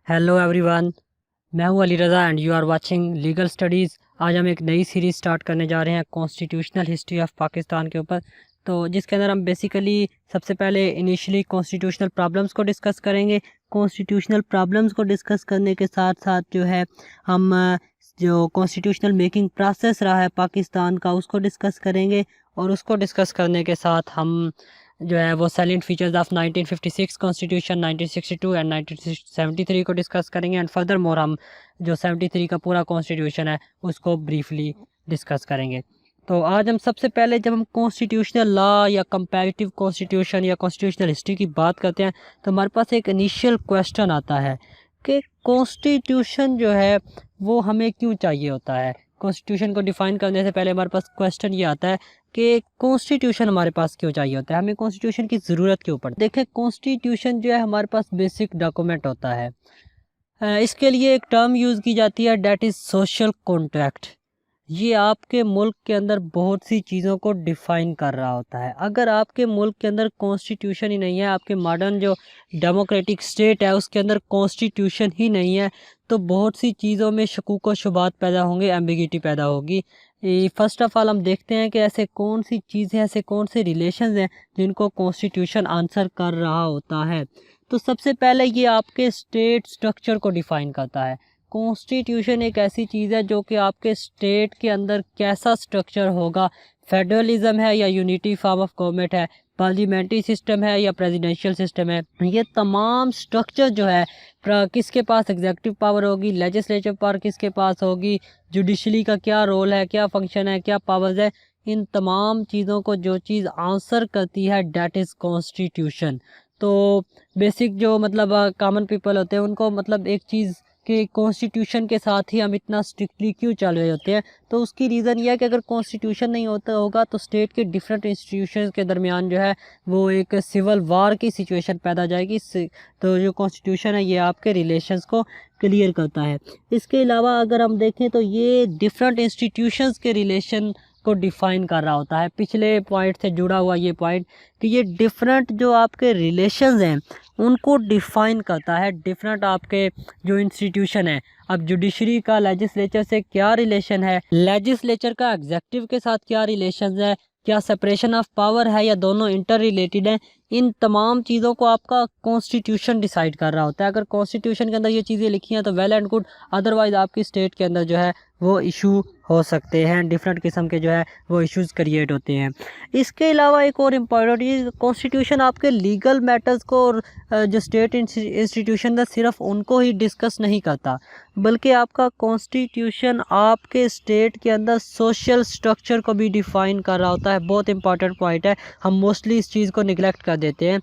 Hello everyone, मैं हूं Ali Raza and you are watching Legal Studies. आज हम एक नई सीरीज़ स्टार्ट करने जा रहे हैं कॉन्स्टिट्यूशनल हिस्ट्री ऑफ पाकिस्तान के ऊपर। तो जिसके अंदर हम बेसिकली सबसे पहले इनिशियली कॉन्स्टिट्यूशनल प्रॉब्लम्स को डिस्कस करेंगे। कॉन्स्टिट्यूशनल प्रॉब्लम्स को डिस्कस करने के साथ साथ जो है हम जो कॉन्स्टिट्यूशनल मेकिंग प्रोसेस रहा है पाकिस्तान का उसको डिस्कस करेंगे। और उसको डिस्कस करने के साथ हम जो है वो सैलेंट फीचर्स ऑफ 1956 कॉन्स्टिट्यूशन, 1962 एंड 1973 को डिस्कस करेंगे। एंड फर्दर मोर हम जो 73 का पूरा कॉन्स्टिट्यूशन है उसको ब्रीफली डिस्कस करेंगे। तो आज हम सबसे पहले जब हम कॉन्स्टिट्यूशनल लॉ या कंपैरेटिव कॉन्स्टिट्यूशन या कॉन्स्टिट्यूशनल हिस्ट्री की बात करते हैं तो हमारे पास एक इनिशियल क्वेश्चन आता है कि कॉन्स्टिट्यूशन जो है वो हमें क्यों चाहिए होता है। कॉन्स्टिट्यूशन को डिफ़ाइन करने से पहले हमारे पास क्वेश्चन ये आता है कि कॉन्स्टिट्यूशन हमारे पास क्यों चाहिए होता है, हमें कॉन्स्टिट्यूशन की ज़रूरत क्यों पड़ती है। देखें, कॉन्स्टिट्यूशन जो है हमारे पास बेसिक डॉक्यूमेंट होता है। इसके लिए एक टर्म यूज़ की जाती है, डैट इज़ सोशल कॉन्ट्रैक्ट। ये आपके मुल्क के अंदर बहुत सी चीज़ों को डिफ़ाइन कर रहा होता है। अगर आपके मुल्क के अंदर कॉन्स्टिट्यूशन ही नहीं है, आपके मॉडर्न जो डेमोक्रेटिक स्टेट है उसके अंदर कॉन्स्टिट्यूशन ही नहीं है, तो बहुत सी चीज़ों में शकूक व शुबात पैदा होंगे, एम्बिगिटी पैदा होगी। फ़र्स्ट ऑफ़ ऑल हम देखते हैं कि ऐसे कौन सी चीज़ें, ऐसे कौन से रिलेशंस हैं जिनको कॉन्स्टिट्यूशन आंसर कर रहा होता है। तो सबसे पहले ये आपके स्टेट स्ट्रक्चर को डिफ़ाइन करता है। कॉन्स्टिट्यूशन एक ऐसी चीज़ है जो कि आपके स्टेट के अंदर कैसा स्ट्रक्चर होगा, फेडरलिज्म है या यूनिटी फॉर्म ऑफ गवर्नमेंट है, पार्लियामेंट्री सिस्टम है या प्रेसिडेंशियल सिस्टम है, ये तमाम स्ट्रक्चर जो है किसके पास एग्जीक्यूटिव पावर होगी, लेजिस्लेटिव पावर किसके पास होगी, जुडिशरी का क्या रोल है, क्या फंक्शन है, क्या पावर्स है, इन तमाम चीज़ों को जो चीज़ आंसर करती है डैट इज़ कॉन्स्टिट्यूशन। तो बेसिक जो मतलब कॉमन पीपल होते हैं उनको मतलब एक चीज़ कि कॉन्स्टिट्यूशन के साथ ही हम इतना स्ट्रिक्टली क्यों चल रहे होते हैं, तो उसकी रीज़न यह है कि अगर कॉन्स्टिट्यूशन नहीं होगा तो स्टेट के डिफरेंट इंस्टीट्यूशंस के दरमियान जो है वो एक सिविल वार की सिचुएशन पैदा हो जाएगी। तो जो कॉन्स्टिट्यूशन है ये आपके रिलेशंस को क्लियर करता है। इसके अलावा अगर हम देखें तो ये डिफरेंट इंस्टीट्यूशंस के रिलेशन को डिफ़ाइन कर रहा होता है। पिछले पॉइंट से जुड़ा हुआ ये पॉइंट कि ये डिफरेंट जो आपके रिलेशंस हैं उनको डिफ़ाइन करता है। डिफरेंट आपके जो इंस्टीट्यूशन है, अब जुडिशरी का लेजिस्लेचर से क्या रिलेशन है, लेजिस्लेचर का एग्जीक्यूटिव के साथ क्या रिलेशन है, क्या सेपरेशन ऑफ पावर है या दोनों इंटर रिलेटेड हैं, इन तमाम चीज़ों को आपका कॉन्स्टिट्यूशन डिसाइड कर रहा होता है। अगर कॉन्स्टिट्यूशन के अंदर ये चीज़ें लिखी हैं तो वेल एंड गुड, अदरवाइज़ आपकी स्टेट के अंदर जो है वो इशू हो सकते हैं, डिफरेंट किस्म के जो है वो इश्यूज़ क्रिएट होते हैं। इसके अलावा एक और इम्पॉर्टेंट चीज़, कॉन्स्टिट्यूशन आपके लीगल मैटर्स को और जो स्टेट इंस्टीट्यूशन है सिर्फ उनको ही डिस्कस नहीं करता, बल्कि आपका कॉन्स्टिट्यूशन आपके स्टेट के अंदर सोशल स्ट्रक्चर को भी डिफ़ाइन कर रहा होता है। बहुत इंपॉर्टेंट पॉइंट है, हम मोस्टली इस चीज़ को निगलेक्ट कर देते हैं।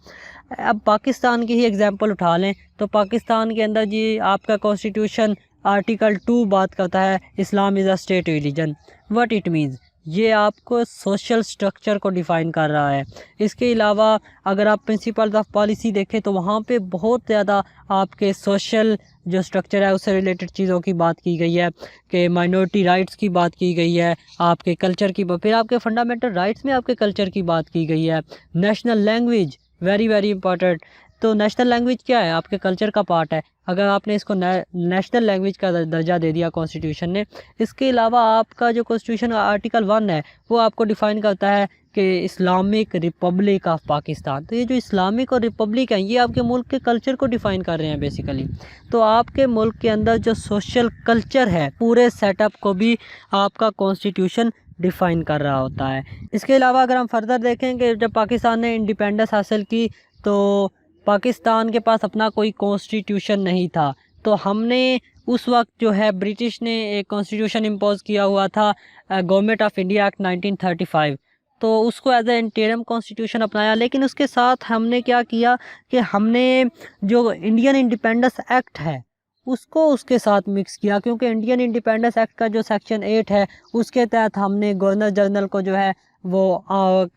अब पाकिस्तान की ही एग्जांपल उठा लें तो पाकिस्तान के अंदर जी आपका कॉन्स्टिट्यूशन आर्टिकल 2 बात करता है Islam is a state religion. What it means, ये आपको सोशल स्ट्रक्चर को डिफ़ाइन कर रहा है। इसके अलावा अगर आप प्रिंसिपल्स ऑफ पॉलिसी देखें तो वहाँ पे बहुत ज़्यादा आपके सोशल जो स्ट्रक्चर है उससे रिलेटेड चीज़ों की बात की गई है, कि माइनॉरिटी राइट्स की बात की गई है, आपके कल्चर की, फिर आपके फंडामेंटल राइट्स में आपके कल्चर की बात की गई है। National language very very important. तो नेशनल लैंग्वेज क्या है, आपके कल्चर का पार्ट है। अगर आपने इसको नेशनल लैंग्वेज का दर्जा दे दिया कॉन्स्टिट्यूशन ने। इसके अलावा आपका जो कॉन्स्टिट्यूशन का आर्टिकल 1 है वो आपको डिफ़ाइन करता है कि इस्लामिक रिपब्लिक ऑफ पाकिस्तान। तो ये जो इस्लामिक और रिपब्लिक हैं ये आपके मुल्क के कल्चर को डिफ़ाइन कर रहे हैं बेसिकली। तो आपके मुल्क के अंदर जो सोशल कल्चर है पूरे सेटअप को भी आपका कॉन्स्टिट्यूशन डिफ़ाइन कर रहा होता है। इसके अलावा अगर हम फर्दर देखें कि जब पाकिस्तान ने इंडिपेंडेंस हासिल की तो पाकिस्तान के पास अपना कोई कॉन्स्टिट्यूशन नहीं था, तो हमने उस वक्त जो है ब्रिटिश ने एक कॉन्स्टिट्यूशन इम्पोज किया हुआ था, गवर्नमेंट ऑफ इंडिया एक्ट 1935। तो उसको एज ए इंटरम कॉन्स्टिट्यूशन अपनाया, लेकिन उसके साथ हमने क्या किया कि हमने जो इंडियन इंडिपेंडेंस एक्ट है उसको उसके साथ मिक्स किया, क्योंकि इंडियन इंडिपेंडेंस एक्ट का जो सेक्शन 8 है उसके तहत हमने गवर्नर जनरल को जो है वो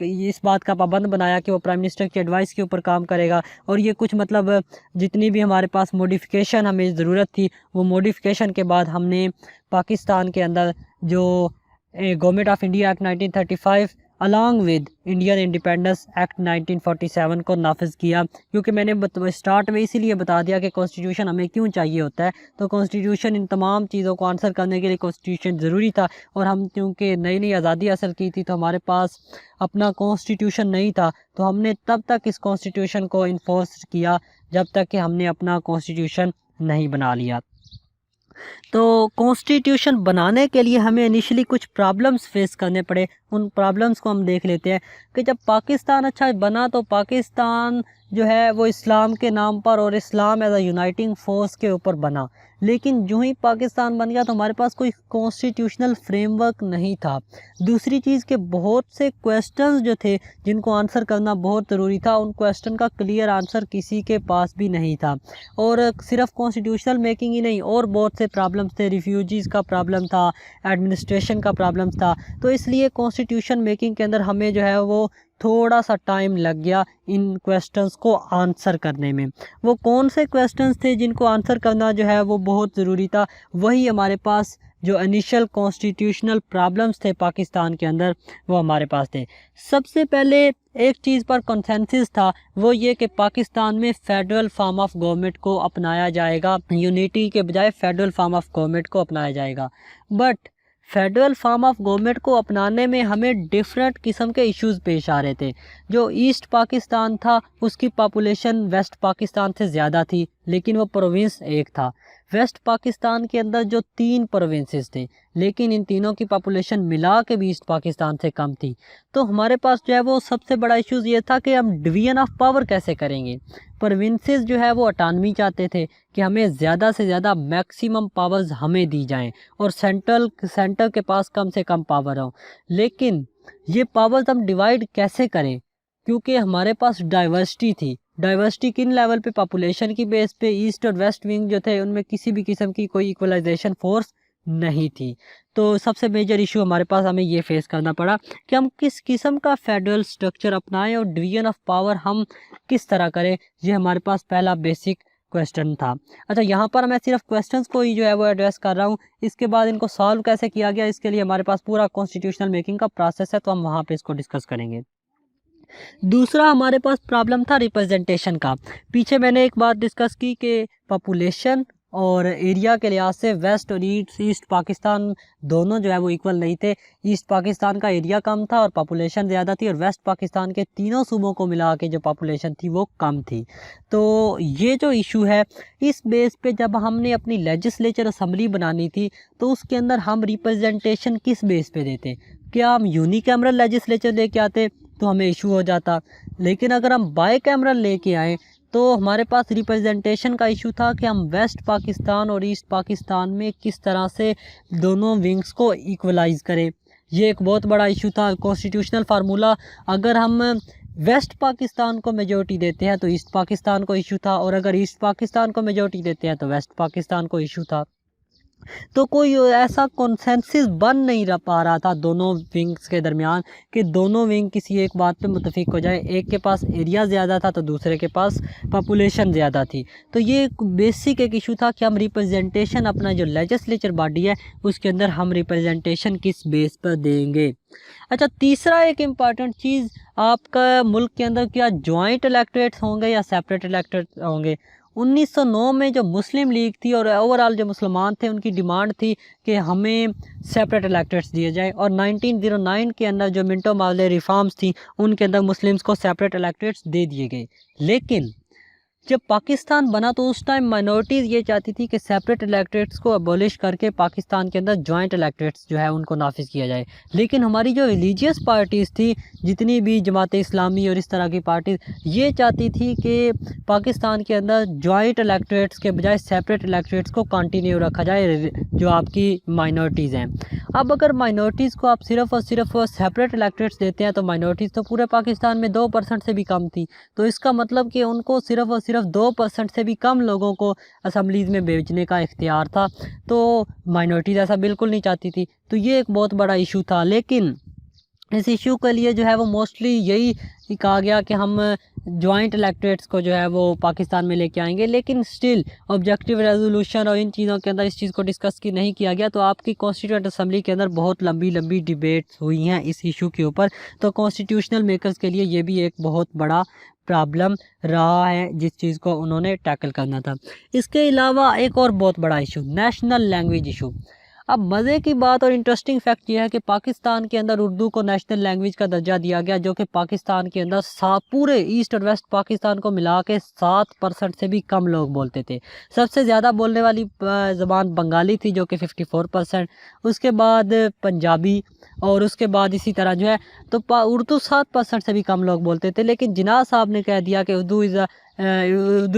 इस बात का पाबंद बनाया कि वो प्राइम मिनिस्टर की एडवाइस के ऊपर काम करेगा। और ये कुछ मतलब जितनी भी हमारे पास मॉडिफिकेशन हमें ज़रूरत थी वो मॉडिफिकेशन के बाद हमने पाकिस्तान के अंदर जो government of India act 1935 along with Indian independence act 1947 को नाफिज किया। क्योंकि मैंने स्टार्ट में इसीलिए बता दिया कि कॉन्स्टिट्यूशन हमें क्यों चाहिए होता है, तो कॉन्स्टिट्यूशन इन तमाम चीज़ों को आंसर करने के लिए कॉन्स्टिट्यूशन ज़रूरी था। और हम क्योंकि नई नई आज़ादी हासिल की थी तो हमारे पास अपना कॉन्स्टिट्यूशन नहीं था, तो हमने तब तक इस कॉन्स्टिट्यूशन को इन्फोर्स किया जब तक कि हमने अपना कॉन्स्टिट्यूशन नहीं बना लिया। तो कॉन्स्टिट्यूशन बनाने के लिए हमें इनिशियली कुछ प्रॉब्लम्स फेस करने पड़े। उन प्रॉब्लम्स को हम देख लेते हैं कि जब पाकिस्तान अच्छा बना तो पाकिस्तान जो है वो इस्लाम के नाम पर और Islam as a uniting force के ऊपर बना। लेकिन जो ही पाकिस्तान बन गया तो हमारे पास कोई कॉन्स्टिट्यूशनल फ्रेमवर्क नहीं था। दूसरी चीज़ के बहुत से क्वेश्चंस जो थे जिनको आंसर करना बहुत ज़रूरी था, उन क्वेश्चन का क्लियर आंसर किसी के पास भी नहीं था। और सिर्फ कॉन्स्टिट्यूशनल मेकिंग ही नहीं, और बहुत से प्रॉब्लम्स थे। रिफ्यूजीज़ का प्रॉब्लम था, एडमिनिस्ट्रेशन का प्रॉब्लम था। तो इसलिए कॉन्स्टिट्यूशन मेकिंग के अंदर हमें जो है वो थोड़ा सा टाइम लग गया इन क्वेश्चंस को आंसर करने में। वो कौन से क्वेश्चंस थे जिनको आंसर करना जो है वो बहुत ज़रूरी था? वही हमारे पास जो इनिशियल कॉन्स्टिट्यूशनल प्रॉब्लम्स थे पाकिस्तान के अंदर वो हमारे पास थे। सबसे पहले एक चीज़ पर कंसेंसस था, वो ये कि पाकिस्तान में फेडरल फॉर्म ऑफ गवर्नमेंट को अपनाया जाएगा, यूनिटी के बजाय फेडरल फॉर्म ऑफ गवर्नमेंट को अपनाया जाएगा। But federal form of government को अपनाने में हमें डिफरेंट किस्म के इश्यूज़ पेश आ रहे थे। जो ईस्ट पाकिस्तान था उसकी पॉपुलेशन वेस्ट पाकिस्तान से ज़्यादा थी, लेकिन वो प्रोविंस एक था। वेस्ट पाकिस्तान के अंदर जो 3 प्रोविंसेस थे, लेकिन इन तीनों की पॉपुलेशन मिला के भी ईस्ट पाकिस्तान से कम थी। तो हमारे पास जो है वो सबसे बड़ा इश्यूज़ ये था कि हम डिवीज़न ऑफ पावर कैसे करेंगे। प्रोविंसेस जो है वो ऑटोनमी चाहते थे कि हमें ज़्यादा से ज़्यादा मैक्सिमम पावर्स हमें दी जाएं और सेंटर के पास कम से कम पावर हो। लेकिन ये पावर्स हम डिवाइड कैसे करें, क्योंकि हमारे पास डाइवर्सिटी थी। डाइवर्सिटी किन लेवल पे? पॉपुलेशन की बेस पे। ईस्ट और वेस्ट विंग जो थे उनमें किसी भी किस्म की कोई इक्वलाइजेशन फोर्स नहीं थी। तो सबसे मेजर इशू हमारे पास हमें ये फेस करना पड़ा कि हम किस किस्म का फेडरल स्ट्रक्चर अपनाएं और डिवीजन ऑफ पावर हम किस तरह करें। ये हमारे पास पहला बेसिक क्वेश्चन था। अच्छा, यहाँ पर मैं सिर्फ क्वेश्चंस को ही जो है वो एड्रेस कर रहा हूँ। इसके बाद इनको सॉल्व कैसे किया गया, इसके लिए हमारे पास पूरा कॉन्स्टिट्यूशनल मेकिंग का प्रोसेस है, तो हम वहाँ पे इसको डिस्कस करेंगे। दूसरा हमारे पास प्रॉब्लम था रिप्रेजेंटेशन का। पीछे मैंने एक बात डिस्कस की कि पॉपुलेशन और एरिया के लिहाज से वेस्ट और ईस्ट पाकिस्तान दोनों जो है वो इक्वल नहीं थे। ईस्ट पाकिस्तान का एरिया कम था और पॉपुलेशन ज़्यादा थी, और वेस्ट पाकिस्तान के तीनों सूबों को मिला के जो पॉपुलेशन थी वो कम थी। तो ये जो इशू है, इस बेस पे जब हमने अपनी लेजिस्लेचर असेंबली बनानी थी तो उसके अंदर हम रिप्रेजेंटेशन किस बेस पे देते? क्या हम यूनिकैमरल लेजिस्लेचर लेके आते तो हमें इशू हो जाता, लेकिन अगर हम बाई कैमरल लेके आए तो हमारे पास रिप्रेजेंटेशन का इशू था कि हम वेस्ट पाकिस्तान और ईस्ट पाकिस्तान में किस तरह से दोनों विंग्स को इक्वलाइज करें। ये एक बहुत बड़ा इशू था। कॉन्स्टिट्यूशनल फार्मूला, अगर हम वेस्ट पाकिस्तान को मेजॉरिटी देते हैं तो ईस्ट पाकिस्तान को इशू था, और अगर ईस्ट पाकिस्तान को मेजॉरिटी देते हैं तो वेस्ट पाकिस्तान को इशू था। तो कोई ऐसा कॉन्सेंसस बन नहीं पा रहा था दोनों विंग्स के दरमियान कि दोनों विंग किसी एक बात पे मुत्तफिक हो जाए। एक के पास एरिया ज़्यादा था तो दूसरे के पास पॉपुलेशन ज़्यादा थी। तो ये एक बेसिक एक इशू था कि हम रिप्रेजेंटेशन, अपना जो लेजिस्लेचर बॉडी है उसके अंदर हम रिप्रेजेंटेशन किस बेस पर देंगे। अच्छा, तीसरा एक इम्पॉर्टेंट चीज़, आपका मुल्क के अंदर क्या जॉइंट इलेक्टोरेट्स होंगे या सेपरेट इलेक्टोरेट होंगे। 1909 में जो मुस्लिम लीग थी और ओवरऑल जो मुसलमान थे उनकी डिमांड थी कि हमें सेपरेट इलेक्टोरेट्स दिए जाए, और 1909 के अंदर जो मिंटो मार्ले रिफॉर्म्स थी उनके अंदर मुस्लिम्स को सेपरेट इलेक्टोरेट्स दे दिए गए। लेकिन जब पाकिस्तान बना तो उस टाइम माइनॉरिटीज़ ये चाहती थी कि सेपरेट इलेक्टोरेट्स को अबॉलिश करके पाकिस्तान के अंदर जॉइंट इलेक्टोरेट्स जो है उनको नाफिज किया जाए। लेकिन हमारी जो रिलीजियस पार्टीज़ थी, जितनी भी जमात इस्लामी और इस तरह की पार्टीज़, ये चाहती थी कि पाकिस्तान के अंदर जॉइंट इलेक्टोरेट्स के बजाय सेपरेट इलेक्टोरेट्स को कंटिन्यू रखा जाए, जो आपकी माइनॉरिटीज़ हैं। अब अगर माइनॉरिटीज़ को आप सिर्फ और सिर्फ सेपरेट इलेक्टोरेट्स देते हैं तो माइनॉरिटीज़ तो पूरे पाकिस्तान में 2% से भी कम थी। तो इसका मतलब कि उनको सिर्फ और सिर्फ 2% से भी कम लोगों को असम्बलीज़ में भेजने का इख्तियार था। तो माइनॉरिटीज़ ऐसा बिल्कुल नहीं चाहती थी। तो ये एक बहुत बड़ा इशू था। लेकिन इस इशू के लिए जो है वो मोस्टली यही कहा गया कि हम जॉइंट इलेक्टोरेट्स को जो है वो पाकिस्तान में लेके आएंगे, लेकिन स्टिल ऑब्जेक्टिव रेजोल्यूशन और इन चीज़ों के अंदर इस चीज़ को डिस्कस की नहीं किया गया। तो आपकी कॉन्स्टिट्यूएंट असेंबली के अंदर बहुत लंबी लंबी डिबेट्स हुई हैं इस इशू के ऊपर। तो कॉन्स्टिट्यूशनल मेकर्स के लिए ये भी एक बहुत बड़ा प्रॉब्लम रहा है जिस चीज़ को उन्होंने टैकल करना था। इसके अलावा एक और बहुत बड़ा इशू, नेशनल लैंग्वेज इशू। अब मज़े की बात और इंटरेस्टिंग फैक्ट यह है कि पाकिस्तान के अंदर उर्दू को नेशनल लैंग्वेज का दर्जा दिया गया, जो कि पाकिस्तान के अंदर पूरे ईस्ट और वेस्ट पाकिस्तान को मिला के 7% से भी कम लोग बोलते थे। सबसे ज़्यादा बोलने वाली ज़बान बंगाली थी जो कि 54%, उसके बाद पंजाबी, और उसके बाद इसी तरह जो है तो उर्दू 7% से भी कम लोग बोलते थे। लेकिन जिनाह साहब ने कह दिया कि Urdu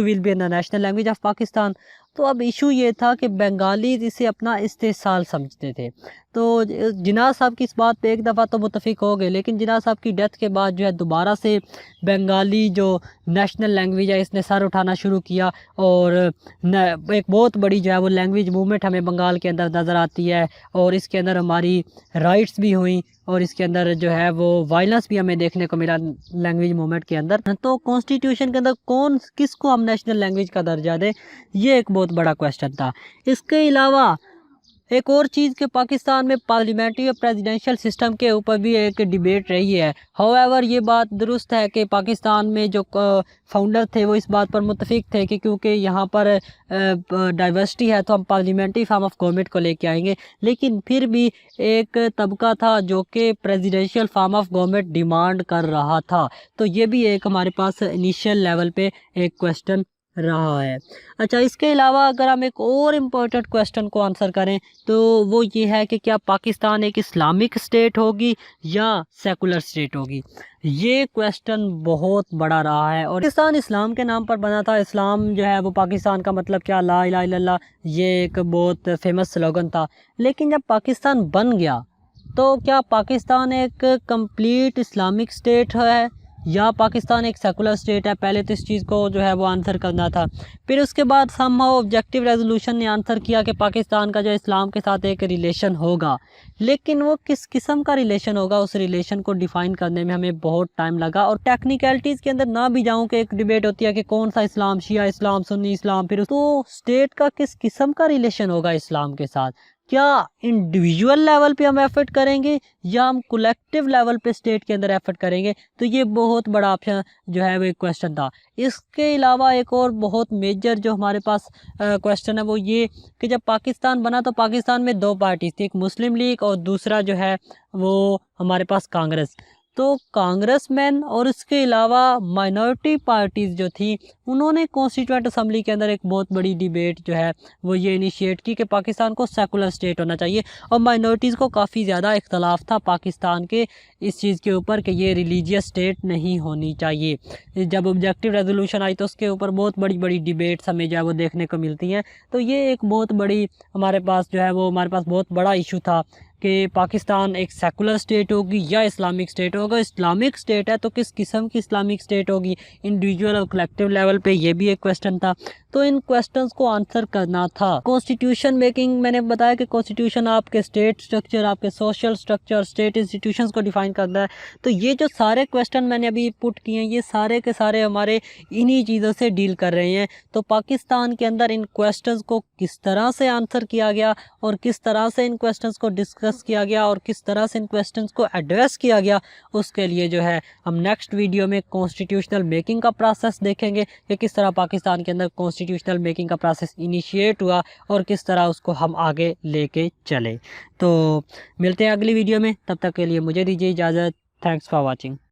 will be the national language of Pakistan. तो अब इशू ये था कि बंगाली इसे अपना इस्तेसाल समझते थे। तो जिनाह साहब की इस बात पे एक दफ़ा तो मुतफिक हो गए, लेकिन जिनाह साहब की डेथ के बाद जो है दोबारा से बंगाली जो नेशनल लैंग्वेज है इसने सर उठाना शुरू किया, और एक बहुत बड़ी जो है वो लैंग्वेज मूवमेंट हमें बंगाल के अंदर नज़र आती है, और इसके अंदर हमारी राइट्स भी हुई, और इसके अंदर जो है वो वायलेंस भी हमें देखने को मिला लैंग्वेज मूवमेंट के अंदर। तो कॉन्स्टिट्यूशन के अंदर किसको हम नेशनल लैंग्वेज का दर्जा दें, ये एक बहुत बड़ा क्वेश्चन था। इसके अलावा एक और चीज़ कि पाकिस्तान में पार्लियामेंट्री और प्रेसिडेंशियल सिस्टम के ऊपर भी एक डिबेट रही है। हाउएवर ये बात दुरुस्त है कि पाकिस्तान में जो फाउंडर थे वो इस बात पर मुत्तफिक थे कि क्योंकि यहाँ पर डाइवर्सिटी है तो हम पार्लियामेंट्री फॉर्म ऑफ गवर्नमेंट को लेके आएंगे, लेकिन फिर भी एक तबका था जो कि presidential form of government demand कर रहा था। तो ये भी एक हमारे पास इनिशियल लेवल पे एक क्वेश्चन रहा है। अच्छा, इसके अलावा अगर हम एक और इम्पोर्टेंट क्वेश्चन को आंसर करें तो वो ये है कि क्या पाकिस्तान एक इस्लामिक स्टेट होगी या सेकुलर स्टेट होगी। ये क्वेश्चन बहुत बड़ा रहा है, और पाकिस्तान इस्लाम के नाम पर बना था। इस्लाम जो है वो पाकिस्तान का मतलब क्या, ला इलाहा इल्लल्लाह, ये एक बहुत फेमस स्लोगन था। लेकिन जब पाकिस्तान बन गया तो क्या पाकिस्तान एक कंप्लीट इस्लामिक स्टेट है या पाकिस्तान एक सेकुलर स्टेट है? पहले तो इस चीज़ को जो है वो आंसर करना था। फिर उसके बाद समहाउ ऑब्जेक्टिव रेजोल्यूशन ने आंसर किया कि पाकिस्तान का जो इस्लाम के साथ एक रिलेशन होगा, लेकिन वो किस किस्म का रिलेशन होगा, उस रिलेशन को डिफ़ाइन करने में हमें बहुत टाइम लगा। और टेक्निकलिटीज़ के अंदर ना भी जाऊँ कि एक डिबेट होती है कि कौन सा इस्लाम, शिया इस्लाम, सुन्नी इस्लाम, फिर तो स्टेट का किस किस्म का रिलेशन होगा इस्लाम के साथ। क्या इंडिविजुअल लेवल पे हम एफर्ट करेंगे या हम कलेक्टिव लेवल पे स्टेट के अंदर एफर्ट करेंगे? तो ये बहुत बड़ा ऑप्शन जो है वो एक क्वेश्चन था। इसके अलावा एक और बहुत मेजर जो हमारे पास क्वेश्चन है वो ये कि जब पाकिस्तान बना तो पाकिस्तान में दो पार्टीज थी, एक मुस्लिम लीग और दूसरा जो है वो हमारे पास कांग्रेस। तो कांग्रेसमैन और इसके अलावा माइनॉरिटी पार्टीज़ जो थी उन्होंने कॉन्स्टिट्यूएंट असेंबली के अंदर एक बहुत बड़ी डिबेट जो है वो ये इनिशिएट की कि पाकिस्तान को सेकुलर स्टेट होना चाहिए, और माइनॉरिटीज़ को काफ़ी ज़्यादा इख्तलाफ था पाकिस्तान के इस चीज़ के ऊपर कि ये रिलीजियस स्टेट नहीं होनी चाहिए। जब ऑब्जेक्टिव रेजोल्यूशन आई तो उसके ऊपर बहुत बड़ी बड़ी डिबेट्स हमें जो है वो देखने को मिलती हैं। तो ये एक बहुत बड़ी हमारे पास जो है वो हमारे पास बहुत बड़ा इशू था कि पाकिस्तान एक सेकुलर स्टेट होगी या इस्लामिक स्टेट होगा। इस्लामिक स्टेट है तो किस किस्म की इस्लामिक स्टेट होगी, इंडिविजुअल और कलेक्टिव लेवल पे, ये भी एक क्वेश्चन था। तो इन क्वेश्चंस को आंसर करना था। कॉन्स्टिट्यूशन मेकिंग, मैंने बताया कि कॉन्स्टिट्यूशन आपके स्टेट स्ट्रक्चर, आपके सोशल स्ट्रक्चर, स्टेट इंस्टीट्यूशंस को डिफाइन करता है। तो ये जो सारे क्वेश्चन मैंने अभी पुट किए हैं ये सारे के सारे हमारे इन्हीं चीज़ों से डील कर रहे हैं। तो पाकिस्तान के अंदर इन क्वेश्चंस को किस तरह से आंसर किया गया और किस तरह से इन क्वेश्चंस को डिस्कस किया गया और किस तरह से इन क्वेश्चंस को एड्रेस किया गया, उसके लिए जो है हम नेक्स्ट वीडियो में कॉन्स्टिट्यूशनल मेकिंग का प्रोसेस देखेंगे कि किस तरह पाकिस्तान के अंदर कॉन्स्टिट्यूशनल मेकिंग का प्रोसेस इनिशिएट हुआ और किस तरह उसको हम आगे लेके चले। तो मिलते हैं अगली वीडियो में, तब तक के लिए मुझे दीजिए इजाज़त। Thanks for watching.